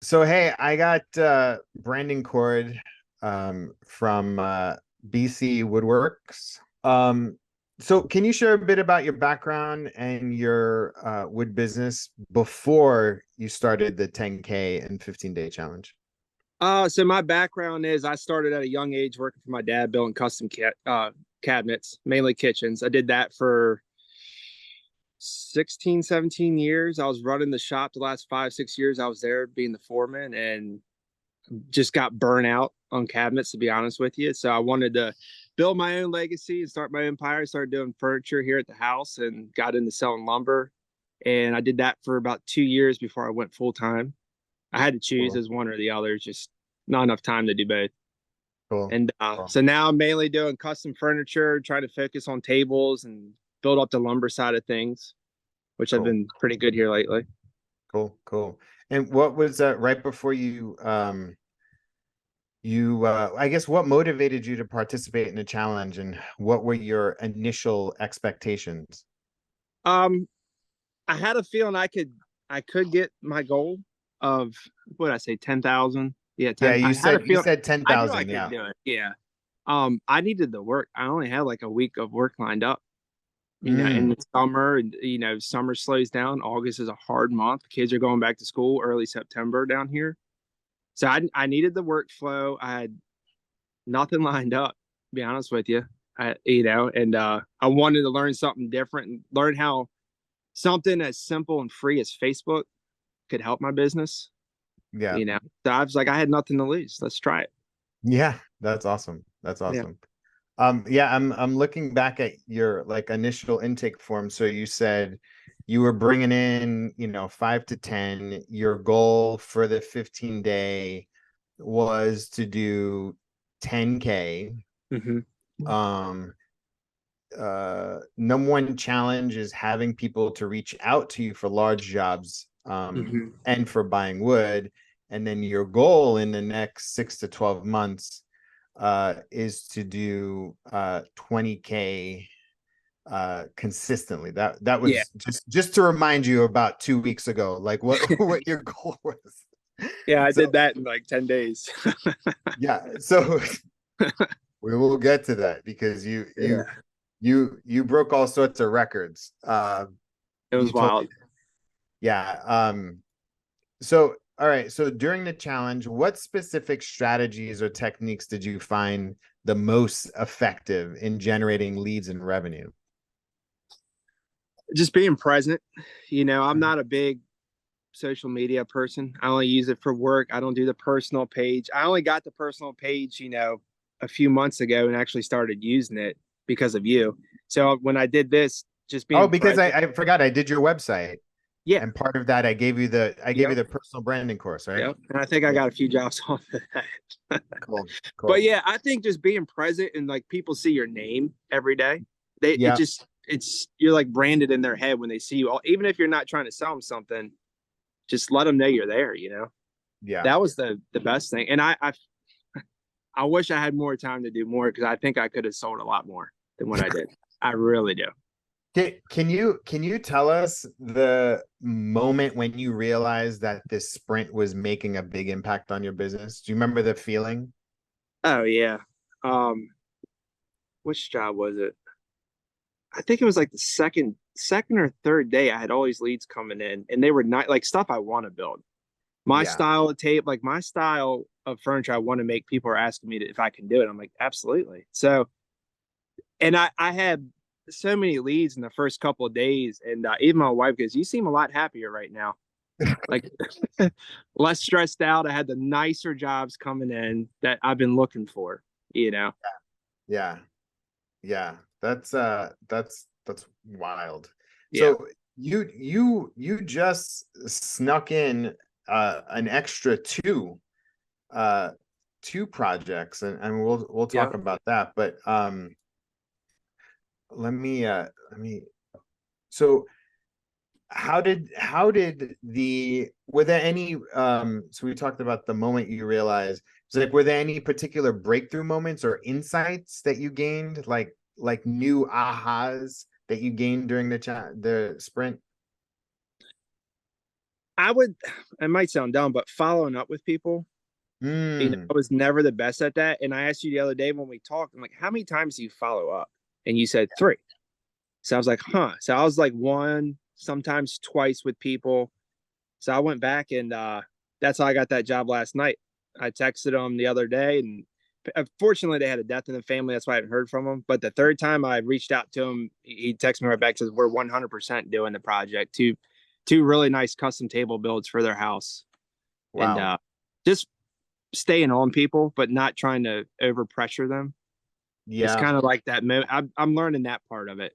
So hey, I got branding cord from BC Woodworks. So can you share a bit about your background and your wood business before you started the 10K and 15-day challenge? So my background is I started at a young age working for my dad building cabinets, mainly kitchens. I did that for 16, 17 years. I was running the shop the last 5, 6 years. I was there being the foreman and just got burnt out on cabinets, to be honest with you. So I wanted to build my own legacy and start my empire. I started doing furniture here at the house and got into selling lumber. And I did that for about 2 years before I went full time. I had to choose Cool, as one or the other, just not enough time to do both. cool, And cool, so now I'm mainly doing custom furniture, trying to focus on tables and build up the lumber side of things, which I've cool, been pretty good here lately. cool, cool. And what was that right before you I guess what motivated you to participate in the challenge and what were your initial expectations? Um, I had a feeling I could get my goal of what did I say, 10,000. Yeah, Yeah, 10. I had a you feeling said I knew I 10,000, could yeah. do it. Yeah. I needed the work. I only had like a week of work lined up, in Mm, the summer, and summer slows down. August is a hard month. Kids are going back to school early September down here. So I needed the workflow. I had nothing lined up, to be honest with you. And I wanted to learn something different and learn how something as simple and free as Facebook could help my business. yeah. So I was like, I had nothing to lose. Let's try it. Yeah, that's awesome. That's Yeah. awesome. Yeah, I'm looking back at your like initial intake form. So you said you were bringing in, 5 to 10. Your goal for the 15-day was to do 10K. Hmm. Um, Number one challenge is having people to reach out to you for large jobs, Hmm. and for buying wood. And then your goal in the next 6 to 12 months is to do 20K consistently. That Yeah. was just to remind you about 2 weeks ago, like what what your goal was. Yeah. I So did that in like 10 days. yeah, so we will get to that because you Yeah. you you broke all sorts of records. It You was told wild. me, yeah. So all right, so during the challenge, what specific strategies or techniques did you find the most effective in generating leads and revenue? Just being present. I'm not a big social media person. I only use it for work. I don't do the personal page. I only got the personal page, a few months ago and actually started using it because of you. So when I did this, just Oh, being because present. I forgot I did your website, Yeah. and part of that I gave you Yep. the personal branding course, right? Yep. And I think I Yeah, got a few jobs on that. cool, But cool. yeah, I think just being present and like people see your name every day. They it Yeah, just it's you're like branded in their head when they see you. Even if you're not trying to sell them something, just let them know you're there. yeah. That was the best thing. And I wish I had more time to do more because I think I could have sold a lot more than what I did. I really do. Can you tell us the moment when you realized that this sprint was making a big impact on your business? Do you remember the feeling? Oh yeah. Um, which job was it? I think it was like the second or third day. I had all these leads coming in, and they were not like stuff I want to build. My Yeah. style of tape, like my style of furniture, I want to make. People are asking me if I can do it. I'm like, absolutely. So, and I had so many leads in the first couple of days, and even my wife goes, "You seem a lot happier right now." Like less stressed out. I had the nicer jobs coming in that I've been looking for, you know. Yeah. Yeah. That's wild. Yeah. So you just snuck in an extra uh two projects, and we'll Yeah. talk about that. But let me so how did the were there any so we talked about the moment you realized, it's like, were there any particular breakthrough moments or insights that you gained, like new ahas that you gained during the sprint? I would, it might sound dumb, but following up with people, Mm, I was never the best at that. And I asked you the other day when we talked, I'm like, how many times do you follow up? And you said three. So I was like, huh. So I was like one, sometimes twice with people. So I went back and that's how I got that job last night. I texted them the other day, and fortunately they had a death in the family. That's why I haven't heard from them. But the third time I reached out to him, he texted me right back, says we're 100% doing the project. Two really nice custom table builds for their house, and wow. just staying on people, but not trying to over pressure them. It's Yeah. kind of like that. I'm learning that part of it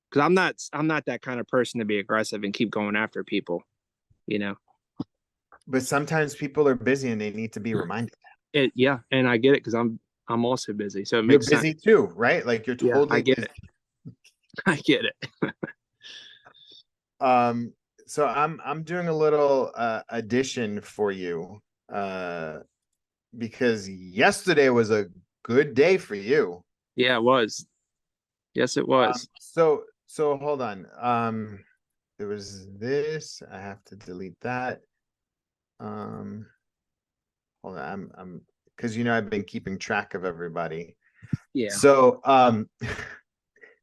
because I'm not that kind of person to be aggressive and keep going after people. You know. But sometimes people are busy and they need to be reminded. Yeah, and I get it because I'm also busy, so it You're makes sense. busy too, right? Like you're Yeah, I totally get busy. it. I get it. Um, so I'm doing a little addition for you uh because yesterday was a good day for you. Yeah, it was. Yes, it was. So hold on. There was this. I have to delete that. Um, hold on. I'm because I've been keeping track of everybody. Yeah. So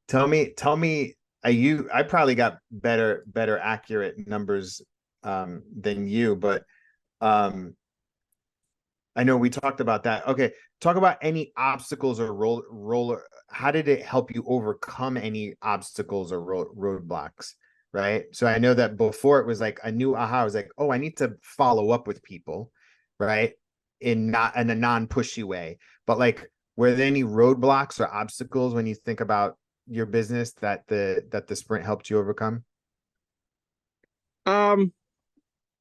tell me, I probably got better accurate numbers than you, but um I know we talked about that. Okay, talk about any obstacles or roller. How did it help you overcome any obstacles or roadblocks? Right. So I know that before it was like a new aha. I was like, oh, I need to follow up with people, right? In a non-pushy way. But like, were there any roadblocks or obstacles when you think about your business that the sprint helped you overcome? Um,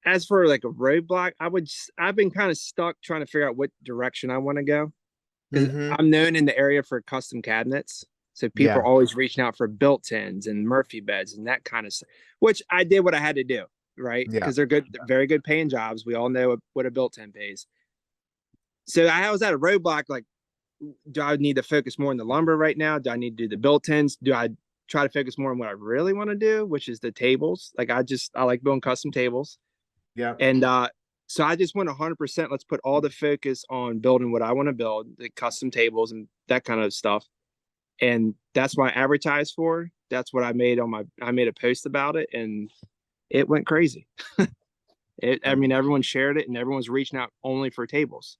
as for like a roadblock, I've been kind of stuck trying to figure out what direction I want to go because Mm-hmm. I'm known in the area for custom cabinets. So people are Yeah. always reaching out for built-ins and Murphy beds and that kind of stuff, which I did what I had to do, right? Yeah. Because they're good, they're very good paying jobs. We all know what a built-in pays. So I was at a roadblock, like, do I need to focus more on the lumber right now? Do I need to do the built-ins? Do I try to focus more on what I really want to do, which is the tables? Like I like building custom tables. Yeah. And so I just went 100%. Let's put all the focus on building what I want to build, the custom tables and that kind of stuff. And that's what I advertised for. That's what I made a post about it, and it went crazy. I Um, mean, everyone shared it and everyone's reaching out only for tables.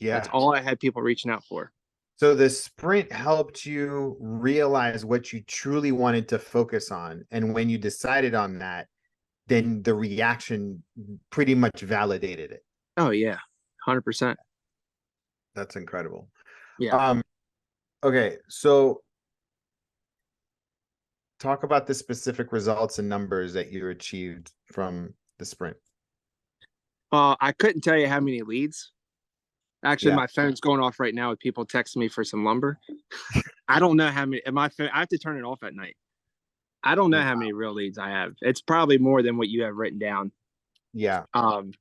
That's yeah. all I had people reaching out for. So the sprint helped you realize what you truly wanted to focus on. And when you decided on that, then the reaction pretty much validated it. Oh yeah, 100%. That's incredible. Yeah. Um, okay, so talk about the specific results and numbers that you achieved from the sprint. I couldn't tell you how many leads. Actually, Yeah. my phone's going off right now with people texting me for some lumber. I don't know how many. My phone, I have to turn it off at night. I don't know how many real leads I have. It's probably more than what you have written down. Yeah. Um,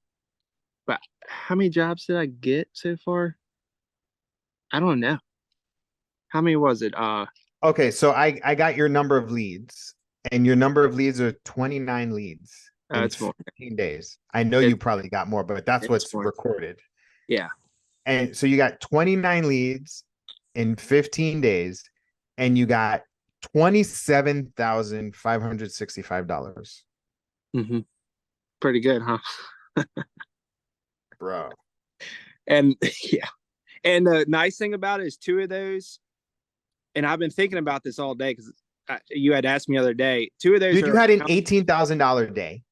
but how many jobs did I get so far? I don't know. How many was it? Okay, so I got your number of leads, and your number of leads are 29 leads in It's more. 15 days. I know It, you probably got more, but that's it's what's more. recorded. Yeah. And so you got 29 leads in 15 days, and you got $27,565. Hmm. Pretty good, huh? Bro. And yeah. And the nice thing about it is two of those, and I've been thinking about this all day because you had asked me the other day. Two of those Dude, you are had an account. $18,000 day.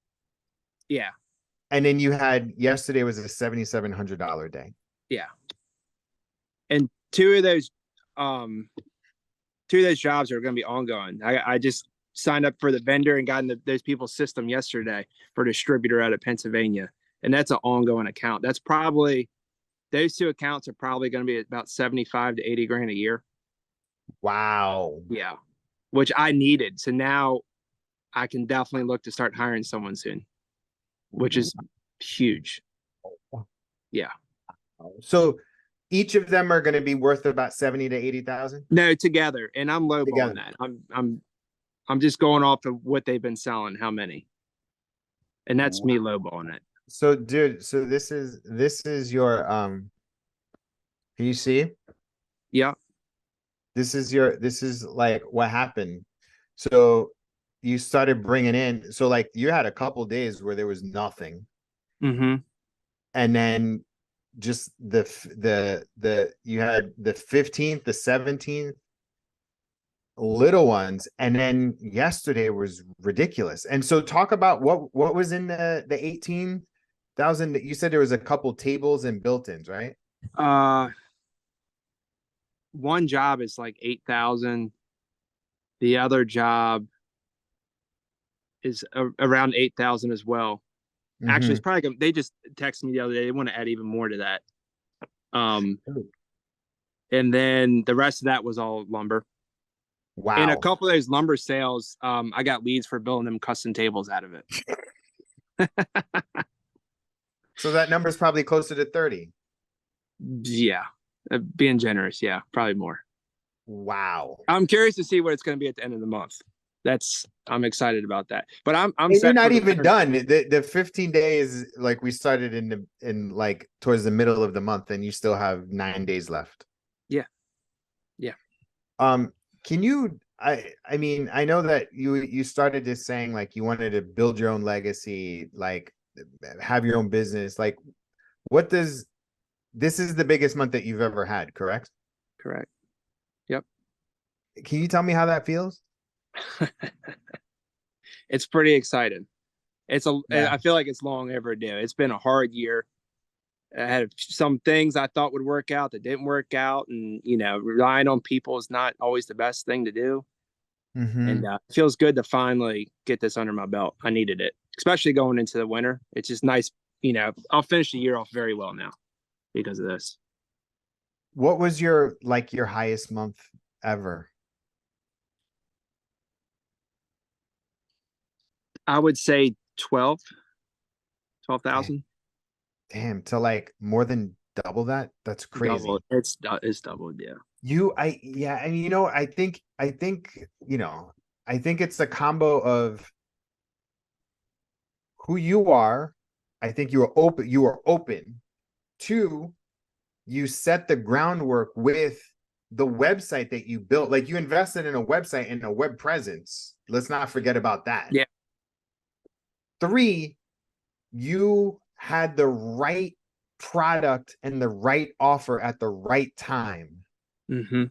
Yeah. And then you had yesterday was a $7,700 day. Yeah. And um, two of those jobs are going to be ongoing. I just signed up for the vendor and got in those people's system yesterday for a distributor out of Pennsylvania, and that's an ongoing account. That's probably those two accounts are probably going to be about 75 to 80 grand a year. Wow. Yeah, which I needed. So now I can definitely look to start hiring someone soon, which is huge. Yeah. So each of them are going to be worth about 70 to 80,000 No, together, and I'm lowballing together. that. I'm just going off of what they've been selling. How many? and that's me Wow. lowballing it. So dude, so this is your can you see? Yeah. This is like what happened. So you started bringing in, so like you had a couple days where there was nothing, Mm-hmm. and then just the you had the 15th, the 17th, little ones, and then yesterday was ridiculous. And so talk about what was in the 18,000 that you said there was a couple tables and built-ins, right? Uh, one job is like 8,000. The other job is around 8,000 as well. Actually, Mm-hmm. it's probably they just texted me the other day. They want to add even more to that. Um, and then the rest of that was all lumber. In a Wow. couple of those lumber sales, I got leads for building them custom tables out of it. So that number is probably closer to 30. Yeah, being generous. Yeah, probably more. Wow. I'm curious to see what it's going to be at the end of the month. I'm excited about that. But I'm And you're set for not the even winter. done. The 15 days, like we started in like towards the middle of the month, and you still have 9 days left. Yeah, yeah. Um, can you I mean, I know that you started this saying like you wanted to build your own legacy, like have your own business. Like what does this is the biggest month that you've ever had, correct? Correct. Yep. Can you tell me how that feels? It's pretty exciting. Yeah. I feel like it's long overdue. It's been a hard year. I had some things I thought would work out that didn't work out, and relying on people is not always the best thing to do. And Mm-hmm. it feels good to finally get this under my belt. I needed it, especially going into the winter. It's just nice. I'll finish the year off very well now because of this. What was your highest month ever? I would say damn, 12,000. damn, to like more than double that. That's Double. crazy. It's doubled. Yeah. Yeah, and I think it's a combo of who you are. I think you are open. Two, you set the groundwork with the website that you built. Like you invested in a website and a web presence. Let's not forget about that. Yeah. Three, you had the right product and the right offer at the right time Mm-hmm.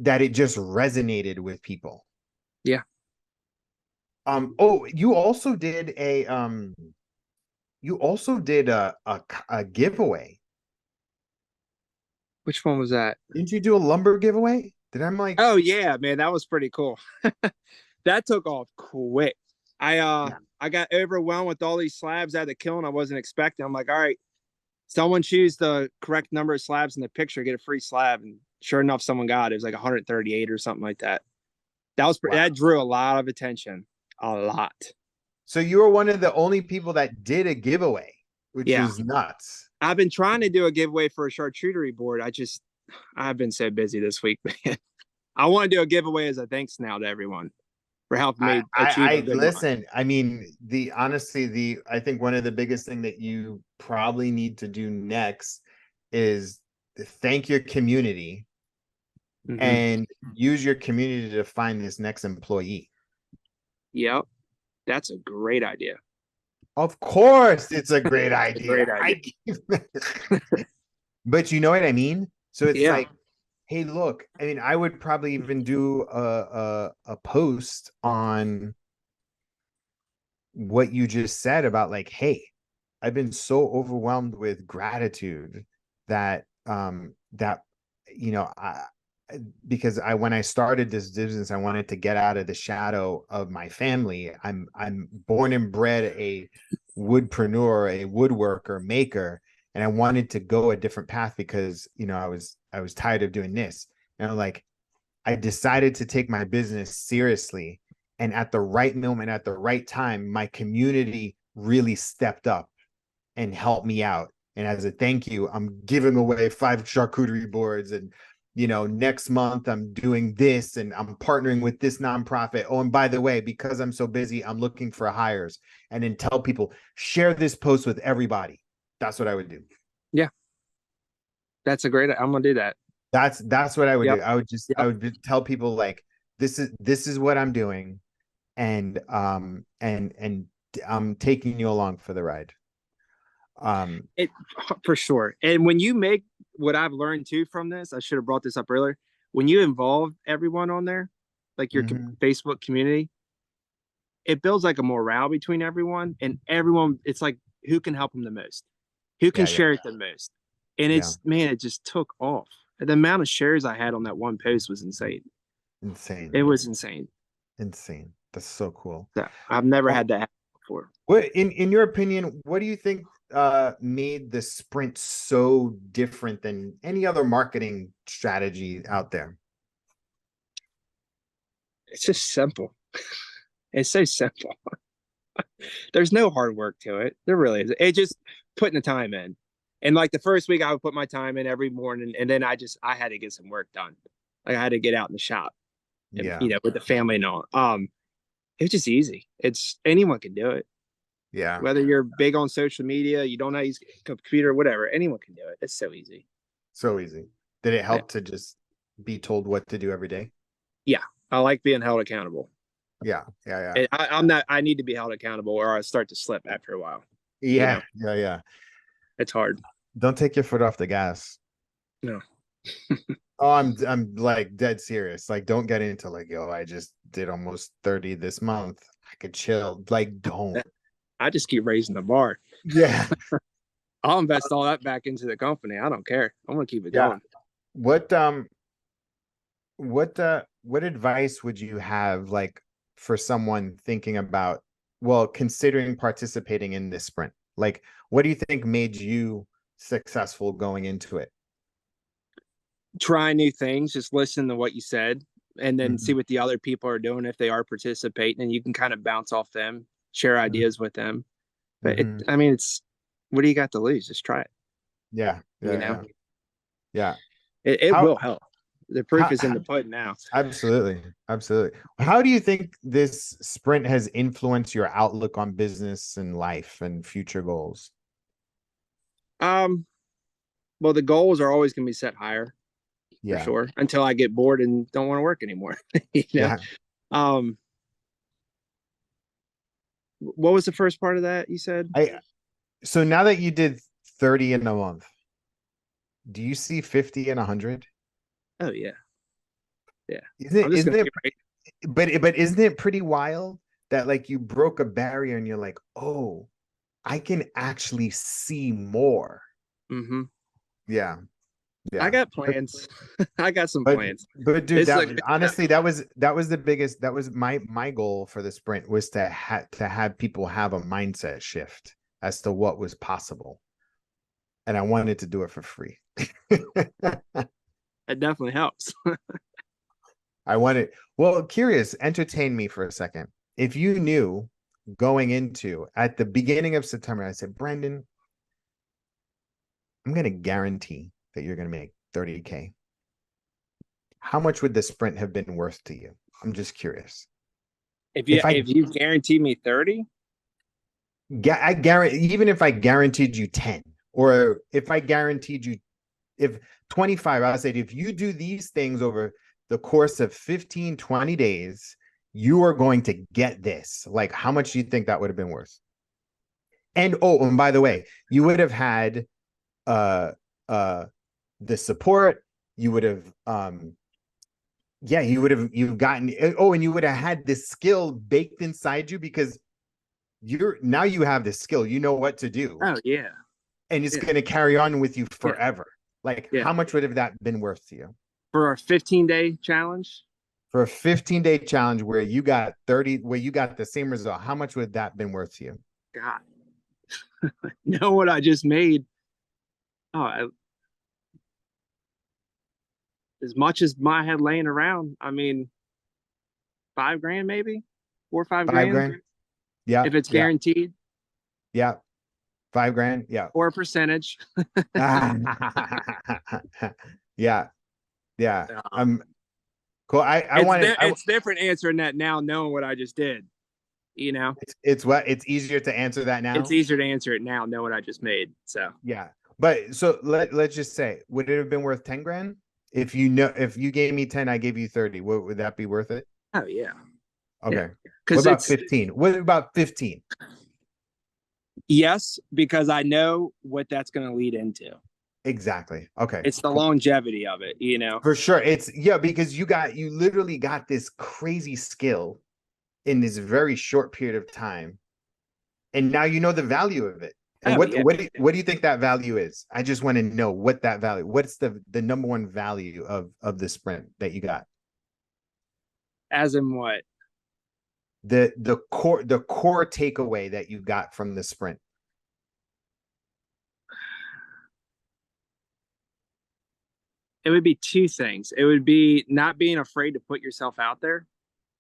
that it just resonated with people. Yeah. Oh, you also did a giveaway. Which one was that? Didn't you do a lumber giveaway? Did I'm like Oh yeah, man, that was pretty cool. That took off quick. Yeah. I got overwhelmed with all these slabs out of the kiln I wasn't expecting. I'm like, all right, someone choose the correct number of slabs in the picture, get a free slab. And sure enough, someone got it. It was like 138 or something like that. Wow. That drew a lot of attention. A lot. So you were one of the only people that did a giveaway, which Yeah. is nuts. I've been trying to do a giveaway for a charcuterie board. I've been so busy this week, man. I want to do a giveaway as a thanks now to everyone for helping me achieve a I good month. listen. I mean, the honestly, I think one of the biggest thing that you probably need to do next is to thank your community Mm-hmm. and use your community to find this next employee. Yep. That's a great idea. Of course, it's a great That's a great idea. idea. But you know what I mean? So it's Yeah. like, hey, look, I mean, I would probably even do a post on what you just said about like, hey, I've been so overwhelmed with gratitude that I because I when I started this business, I wanted to get out of the shadow of my family. I'm born and bred a woodpreneur, a woodworker, maker, and I wanted to go a different path because I was tired of doing this. And I'm like, I decided to take my business seriously. And at the right moment, at the right time, my community really stepped up and helped me out. And as a thank you, I'm giving away 5 charcuterie boards and next month I'm doing this and I'm partnering with this nonprofit. Oh, and by the way, because I'm so busy, I'm looking for hires. And then tell people, share this post with everybody. That's what I would do. Yeah, that's a great. I'm gonna do that. That's what I would do. Yep. I Yep. would tell people like this is what I'm doing, and I'm taking you along for the ride. It for sure. And when you make what I've learned too from this, I should have brought this up earlier. When you involve everyone on there, like your Mhm. Facebook community, it builds like a morale between everyone, and everyone. It's like who can help them the most, who can Yeah, yeah, share it the most, and yeah. it's man, it just took off. The amount of shares I had on that one post was insane. Insane. It was insane. Insane. That's so cool. So I've never Well, had that happen before. what in your opinion, what do you think made the sprint so different than any other marketing strategy out there? It's just simple. It's so simple. There's no hard work to it. There really is. It just putting the time in. And like the first week, I would put my time in every morning, and then I had to get some work done. Like I had to get out in the shop, and Yeah. with the family and all. It's just easy. It's anyone can do it. Yeah. Whether you're big on social media, you don't know use a computer, whatever. Anyone can do it. It's so easy. So easy. Did it Yeah, help to just be told what to do every day? yeah. I like being held accountable. Yeah. Yeah. Yeah. I'm not. I need to be held accountable, or I start to slip after a while. You Yeah. know, Yeah. Yeah. it's hard. Don't take your foot off the gas. No, Oh, I'm like dead serious. Like, don't get into like, yo, I just did almost 30 this month. I could chill. Like, don't. I just keep raising the bar. Yeah. I'll invest all that back into the company. I don't care. I'm gonna keep it Yeah. going. What what advice would you have like for someone thinking about, well, considering participating in this sprint? Like, what do you think made you successful going into it? Try new things. Just listen to what you said, and then see Mhm. what the other people are doing if they are participating, and you can kind of bounce off them, share ideas with them. But Mhm. I mean, it's what do you got to lose? Just try it. Yeah. You Yeah. know, Yeah. Yeah. it How will help. The proof how is in the pudding now. absolutely. Absolutely. How do you think this sprint has influenced your outlook on business and life and future goals? Um, well, the goals are always going to be set higher for Yeah. sure until I get bored and don't want to work anymore. you know, Yeah. um, what was the first part of that you said? I So now that you did 30 in a month, do you see 50 and 100? Oh yeah, yeah. Isn't I'm it, just isn't gonna it, keep right. but isn't it pretty wild that like you broke a barrier and you're like, oh, I can actually see more. Mm-hmm. Yeah. I Yeah. got But plans. I got some but plans. but dude, It's that like honestly, that was the biggest, that was my goal for the sprint, was to have people have a mindset shift as to what was possible. And I wanted to do it for free. it definitely helps. I wanted, well, curious, entertain me for a second. If you knew going into at the beginning of September, I said, Brendan, I'm going to guarantee that you're going to make 30K. How much would the sprint have been worth to you? I'm just curious. If I, If you guarantee me 30, I guarantee, even if I guaranteed you 10, or if I guaranteed you, if 25, I said, if you do these things over the course of 15, 20 days, you are going to get this. Like, how much do you think that would have been worth? And oh, and by the way, you would have had uh uh the support, you would have yeah, you've gotten, oh, and you would have had this skill baked inside you, because now you have this skill, you know what to do, oh yeah, and it's yeah, going to carry on with you yeah, forever. Like, yeah. how much would have that been worth to you For a 15-day challenge, for a 15-day challenge where you got 30, where you got the same result? How much would that been worth to you? God, know what I just made? Oh, as much as my head laying around. I mean, 5 grand maybe, 4 or 5 grand 5 grand. Yeah. if it's Yeah. guaranteed, Yeah. 5 grand. Yeah. or a percentage. Yeah. Yeah. Um, Cool. it's different answering that now, knowing what I just did. You know, it's what it's easier to answer that it's now. easier to answer it now, knowing what I just made. So Yeah. But so let's just say, would it have been worth 10 grand? If you know, if you gave me 10, I gave you 30, would that be worth it? oh yeah, yeah, Okay. What because about it's 15? What about 15? yes, because I know what that's going to lead into. Exactly. Okay. It's the Cool. longevity of it, you know. For sure. It's yeah, because you literally got this crazy skill in this very short period of time. And now you know the value of it. And Oh yeah, what do you think that value is? I just want to know what that value. What's the number one value of the sprint that you got? as in what? The core takeaway that you got from the sprint. It would be two things. It would be not being afraid to put yourself out there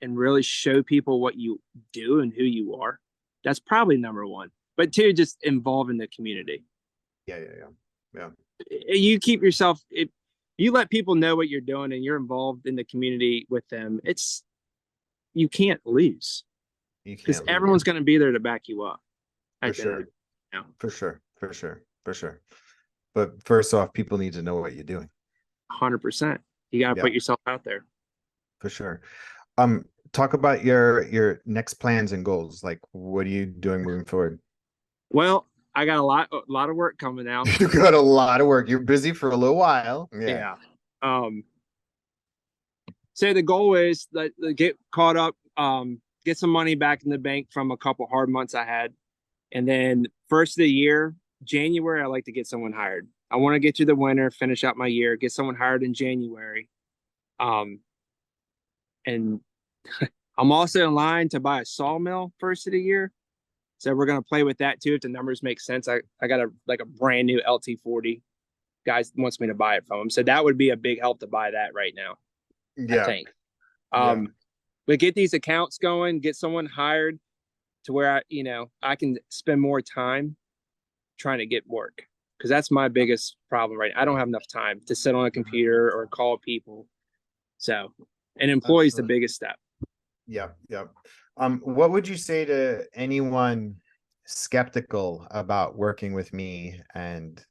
and really show people what you do and who you are. That's probably number one. But two, just involving the community. Yeah, yeah, yeah. Yeah. You keep yourself, if you let people know what you're doing and you're involved in the community with them, it's, you can't lose You because can't lose. everyone's going to be there to back you up. For At the end of sure. the day, you know? For sure. For sure. For sure. But first off, people need to know what you're doing. 100%. You got to Yeah, put yourself out there. for sure. Talk about your next plans and goals. Like, what are you doing moving forward? Well, I got a lot of work coming out. You got a lot of work. You're busy for a little while. Yeah. Yeah. Um, so the goal is that get caught up, get some money back in the bank from a couple hard months I had. And then first of the year, January, I like to get someone hired. I want to get through the winter, finish out my year, get someone hired in January. Um, and I'm also in line to buy a sawmill first of the year. So we're gonna play with that too if the numbers make sense. I got a brand new LT40. Guys wants me to buy it from him. So that would be a big help to buy that right now, I Yeah. think. Yeah. But get these accounts going, get someone hired to where I can spend more time trying to get work. Because that's my biggest problem right now. I don't have enough time to sit on a computer or call people. So an employee is the Absolutely. biggest step. Yeah. Yeah. What would you say to anyone skeptical about working with me and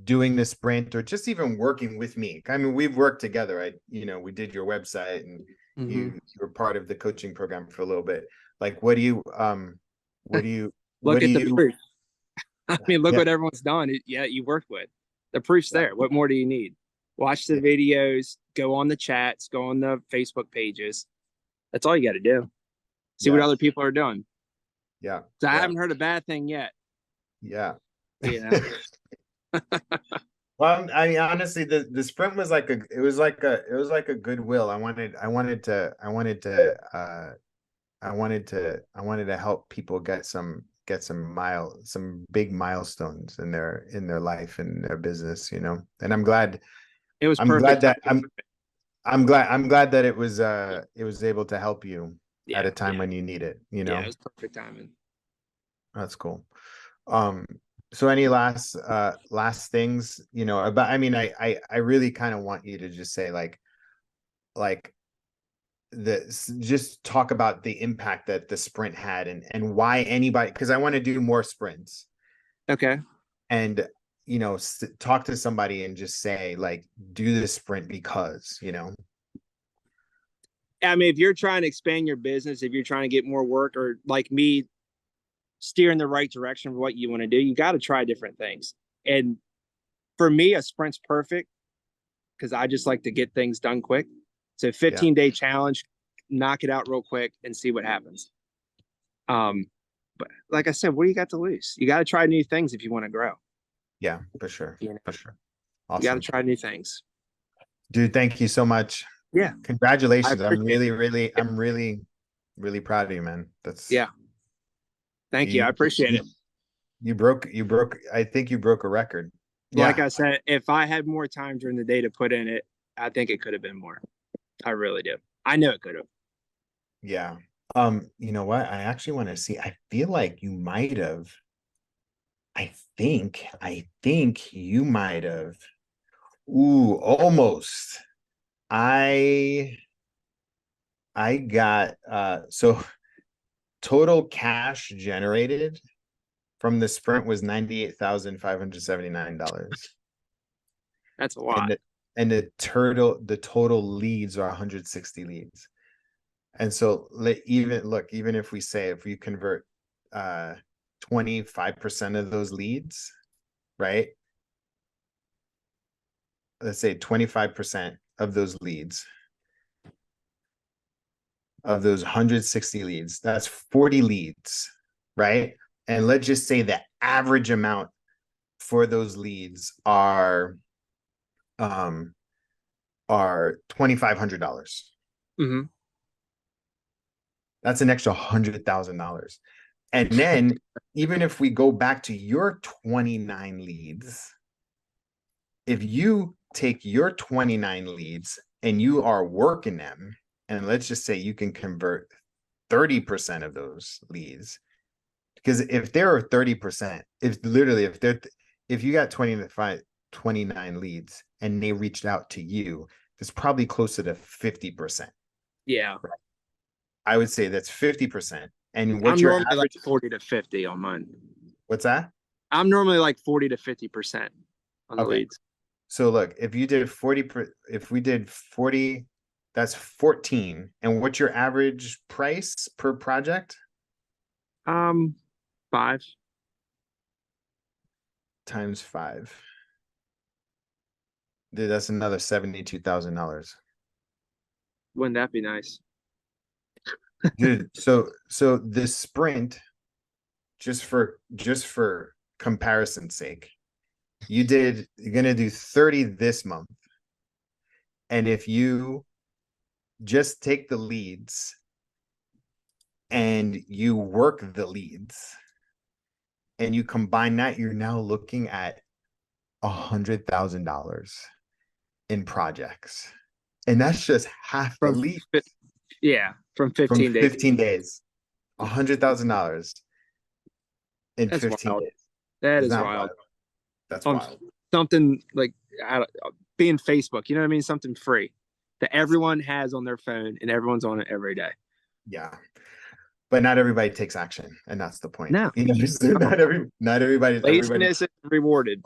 doing the sprint or just even working with me? I mean, we've worked together. We did your website and Mm-hmm. you were part of the coaching program for a little bit. Like, what do you what do you what Look do at the you proof. I mean, look yeah, what everyone's done. Yeah, you worked with. The proof's yeah, there. What more do you need? Watch the yeah, videos, go on the chats, go on the Facebook pages. That's all you got to do. See what yeah, other people are doing. yeah, So I yeah, haven't heard a bad thing yet. yeah. You know, Well, I mean, honestly, the sprint was like it was like a goodwill. I wanted to help people get some big milestones in their life and their business, And it was I'm perfect glad that timing. I'm glad that it was able to help you at Yeah, a time when you need it, yeah, it was perfect timing. That's cool. Um, so any last things, about I mean, I really kind of want you to just say like just talk about the impact that the sprint had and why anybody, because I want to do more sprints Okay. and talk to somebody and just say like do the sprint because. I mean, if you're trying to expand your business, if you're trying to get more work, or like me, steer in the right direction for what you want to do, you got to try different things. And for me, a sprint's perfect because I just like to get things done quick. So Yeah, 15-day challenge, knock it out real quick and see what happens. Um, but like I said, what do you got to lose? You got to try new things if you want to grow. yeah, for sure, You know, for sure. you got to Awesome, try new things. dude. Thank you so much. Yeah, I Congratulations. I'm appreciate really, it. really, I'm really, really proud of you, man. That's Yeah, thank you. I you, appreciate you, it. you broke, I think you broke a record. Like Yeah. I said, if I had more time during the day to put in it, I think it could have been more. I really do. I know it could have. Yeah. You know what? I actually want to see. I feel like you might have. I think you might have. Ooh, almost. I I got so total cash generated from the sprint was $98,579. That's a And lot. the total leads are 160 leads. And so even if we say if we convert 25% of those leads, right? Let's say 25% of those leads, of those 160 leads, that's 40 leads, right? And let's just say the average amount for those leads um are $2,500. Hmm. That's an extra $100,000. And then even if we go back to your 29 leads, if you take your 29 leads and you are working them, and let's just say you can convert 30% of those leads, because if there are 30%, if you got 29 leads and they reached out to you, it's probably closer to 50%. Yeah. I would say that's 50%. And I'm what's your normally like average? 40 to 50 on mine. What's that? I'm normally like 40 to 50% on the Okay. leads. So look, if you did 40, if we did 40, that's 14. And what's your average price per project? Um, 5. Times 5. Dude, that's another $72,000. Wouldn't that be nice? Dude, so this sprint, just for comparison's sake, you're gonna do 30 this month. And if you just take the leads and you work the leads and you combine that, you're now looking at $100,000 in projects. And that's just half the From lead yeah, from from 15 days. 15 days. $100,000 in That's 15 wild. days. That Is is not wild. wild. That's On wild. something like being Facebook, you know what I mean? Something free that everyone has on their phone and everyone's on it every day. Yeah. But not everybody takes action, and that's the point. No, Not everybody's laziness is rewarded.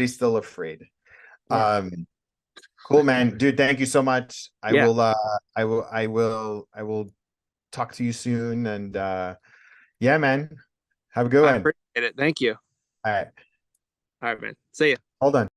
still afraid. Yeah. Cool, man. Dude, thank you so much. Yeah. I will talk to you soon. And yeah, man. Have a good I one. appreciate it. Thank you. All right. All right, man. See ya. Hold on.